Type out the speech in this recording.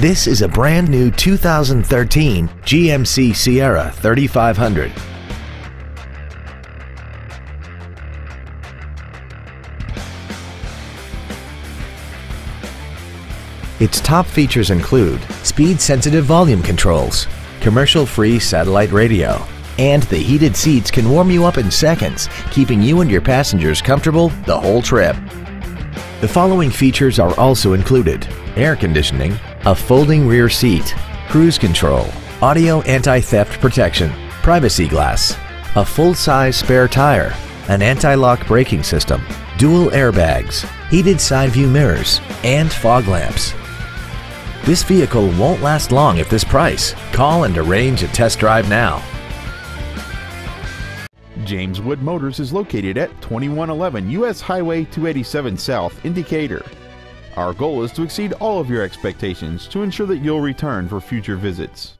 This is a brand new 2013 GMC Sierra 3500. Its top features include speed-sensitive volume controls, commercial-free satellite radio, and the heated seats can warm you up in seconds, keeping you and your passengers comfortable the whole trip. The following features are also included: air conditioning, a folding rear seat, cruise control, audio anti-theft protection, privacy glass, a full-size spare tire, an anti-lock braking system, dual airbags, heated side view mirrors, and fog lamps. This vehicle won't last long at this price. Call and arrange a test drive now. James Wood Motors is located at 2111 US Highway 287 South in Decatur. Our goal is to exceed all of your expectations to ensure that you'll return for future visits.